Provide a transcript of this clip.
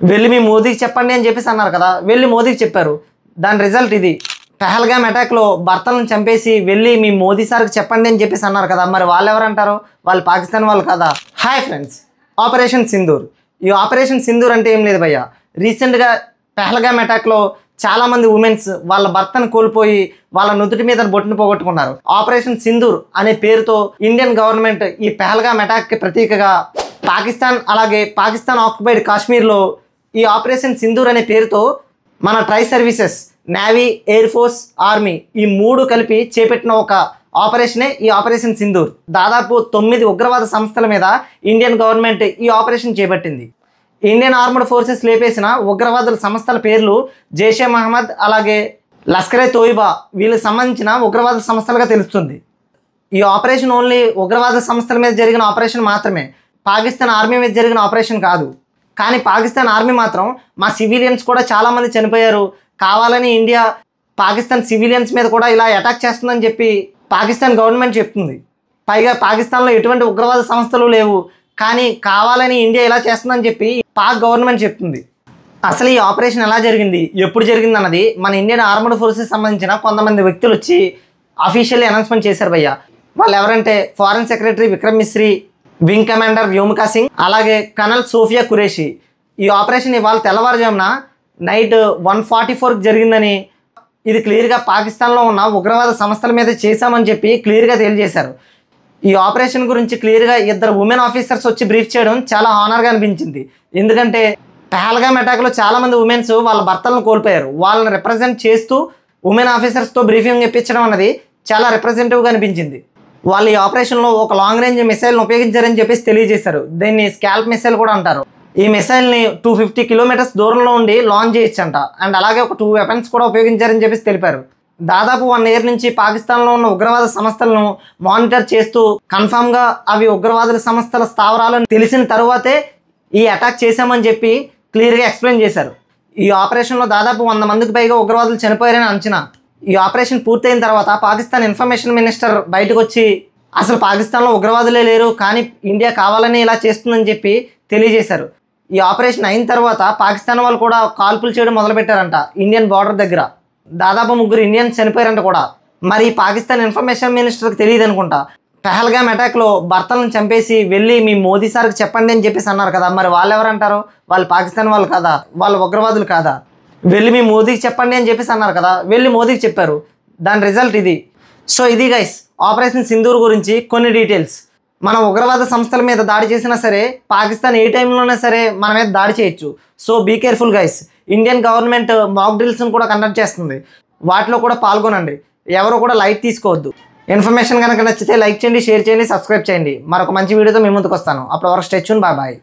వెళ్ళి మీ మోదీకి చెప్పండి అని చెప్పేసి అన్నారు కదా, వెళ్ళి మోదీకి చెప్పారు. దాని రిజల్ట్ ఇది. పహల్గామ్ అటాక్లో భర్తలను చంపేసి వెళ్ళి మీ మోదీ సార్కి చెప్పండి అని చెప్పేసి అన్నారు కదా, మరి వాళ్ళు ఎవరంటారు? వాళ్ళు పాకిస్తాన్ వాళ్ళు కదా. Hi friends, operation Sindoor. ఈ ఆపరేషన్ సింధూర్ అంటే ఏం లేదు భయ్య. రీసెంట్గా పహల్గామ్ అటాక్లో చాలామంది ఉమెన్స్ వాళ్ళ భర్తను కోల్పోయి వాళ్ళ నుదుటి మీద బొట్టును పోగొట్టుకున్నారు. ఆపరేషన్ సింధూర్ అనే పేరుతో ఇండియన్ గవర్నమెంట్ ఈ పహల్గామ్ అటాక్కి ప్రతీకగా పాకిస్తాన్ అలాగే పాకిస్తాన్ ఆక్యుపైడ్ కాశ్మీర్లో ఈ ఆపరేషన్ సింధూర్ అనే పేరుతో మన try services, navy, air force, army ఈ మూడు కలిపి చేపట్టిన ఒక ఆపరేషనే ఈ ఆపరేషన్ సింధూర్. దాదాపు 9 ఉగ్రవాద సంస్థల మీద ఇండియన్ గవర్నమెంట్ ఈ ఆపరేషన్ చేపట్టింది. ఇండియన్ ఆర్మడ్ ఫోర్సెస్ లేపేసిన ఉగ్రవాదుల సంస్థల పేర్లు జైషే మహమ్మద్ అలాగే లష్కరే తోయిబా వీళ్ళకి సంబంధించిన ఉగ్రవాద సంస్థలుగా తెలుస్తుంది. ఈ ఆపరేషన్ ఓన్లీ ఉగ్రవాద సంస్థల మీద జరిగిన ఆపరేషన్ మాత్రమే, పాకిస్తాన్ ఆర్మీ మీద జరిగిన ఆపరేషన్ కాదు. కానీ పాకిస్తాన్ ఆర్మీ మాత్రం మా సివిలియన్స్ కూడా చాలామంది చనిపోయారు, కావాలని ఇండియా పాకిస్తాన్ సివిలియన్స్ మీద కూడా ఇలా అటాక్ చేస్తుందని చెప్పి పాకిస్తాన్ గవర్నమెంట్ చెప్తుంది. పైగా పాకిస్తాన్లో ఎటువంటి ఉగ్రవాద సంస్థలు లేవు, కానీ కావాలని ఇండియా ఇలా చేస్తుందని చెప్పి పాక్ గవర్నమెంట్ చెప్తుంది. అసలు ఈ ఆపరేషన్ ఎలా జరిగింది, ఎప్పుడు జరిగింది అన్నది మన ఇండియన్ ఆర్మడ్ ఫోర్సెస్ సంబంధించిన కొంతమంది వ్యక్తులు వచ్చి అఫీషియల్లీ అనౌన్స్మెంట్ చేశారు భయ్య. వాళ్ళు ఎవరంటే foreign secretary Vikram Misri, wing commander Vyomika Singh, అలాగే కనల్ సోఫియా ఖురేషి. ఈ ఆపరేషన్ ఇవాళ తెల్లవారుజామున నైట్ 1:44కి జరిగిందని, ఇది క్లియర్గా పాకిస్తాన్లో ఉన్న ఉగ్రవాద సంస్థల మీద చేశామని చెప్పి క్లియర్గా తెలియజేశారు. ఈ ఆపరేషన్ గురించి క్లియర్గా 2 ఉమెన్ ఆఫీసర్స్ వచ్చి బ్రీఫ్ చేయడం చాలా హానర్గా అనిపించింది. ఎందుకంటే పహల్గామ్ అటాక్లో చాలామంది ఉమెన్స్ వాళ్ళ భర్తలను కోల్పోయారు. వాళ్ళని రిప్రజెంట్ చేస్తూ ఉమెన్ ఆఫీసర్స్తో బ్రీఫింగ్ ఇప్పించడం అనేది చాలా రిప్రజెంటేటివ్గా అనిపించింది. వాళ్ళు ఈ ఆపరేషన్లో ఒక లాంగ్ రేంజ్ మిసైల్ని ఉపయోగించారని చెప్పేసి తెలియజేశారు. దీన్ని స్కాల్ప్ మిసైల్ కూడా అంటారు. ఈ మిసైల్ని 250 కిలోమీటర్స్ దూరంలో ఉండి లాంచ్ చేయొచ్చంట. అండ్ అలాగే ఒక 2 వెపన్స్ కూడా ఉపయోగించారని చెప్పేసి తెలిపారు. దాదాపు 1 ఇయర్ నుంచి పాకిస్తాన్లో ఉన్న ఉగ్రవాద సంస్థలను మానిటర్ చేస్తూ కన్ఫామ్గా అవి ఉగ్రవాదుల సంస్థల స్థావరాలను తెలిసిన తరువాతే ఈ అటాక్ చేశామని చెప్పి క్లియర్గా ఎక్స్ప్లెయిన్ చేశారు. ఈ ఆపరేషన్లో దాదాపు 100 మందికి పైగా ఉగ్రవాదులు చనిపోయారని అంచనా. ఈ ఆపరేషన్ పూర్తయిన తర్వాత పాకిస్తాన్ ఇన్ఫర్మేషన్ మినిస్టర్ బయటకు వచ్చి అసలు పాకిస్తాన్లో ఉగ్రవాదులే లేరు, కానీ ఇండియా కావాలని ఇలా చేస్తుందని చెప్పి తెలియజేశారు. ఈ ఆపరేషన్ అయిన తర్వాత పాకిస్తాన్ వాళ్ళు కూడా కాల్పులు చేయడం మొదలుపెట్టారంట ఇండియన్ బార్డర్ దగ్గర. దాదాపు 3 ఇండియన్స్ చనిపోయారంట కూడా. మరి పాకిస్తాన్ ఇన్ఫర్మేషన్ మినిస్టర్కి తెలియదు అనుకుంటా. పహల్గామ్ అటాక్లో భర్తలను చంపేసి వెళ్ళి మీ మోదీ సార్కి చెప్పండి అని చెప్పేసి అన్నారు కదా, మరి వాళ్ళు ఎవరంటారు? వాళ్ళు పాకిస్తాన్ వాళ్ళు కాదా? వాళ్ళు ఉగ్రవాదులు కాదా? వెళ్ళి మీ మోదీకి చెప్పండి అని చెప్పేసి అన్నారు కదా, వెళ్ళి మోదీకి చెప్పారు. దాని రిజల్ట్ ఇది. సో ఇది గైస్ ఆపరేషన్ సింధూర్ గురించి కొన్ని డీటెయిల్స్. మన ఉగ్రవాద సంస్థల మీద దాడి చేసినా సరే పాకిస్తాన్ ఏ టైంలోనే సరే మన మీద దాడి చేయొచ్చు. So be careful guys. Indian government mock డ్రిల్స్ని కూడా కండక్ట్ చేస్తుంది, వాటిలో కూడా పాల్గొనండి. ఎవరు కూడా లైట్ తీసుకోవద్దు. ఇన్ఫర్మేషన్ కనుక నచ్చితే లైక్ చేయండి, షేర్ చేయండి, సబ్స్క్రైబ్ చేయండి. మరొక మంచి వీడియోతో మీ ముందుకు వస్తాను. అప్పటి వరకు స్టే ట్యూన్. Bye bye.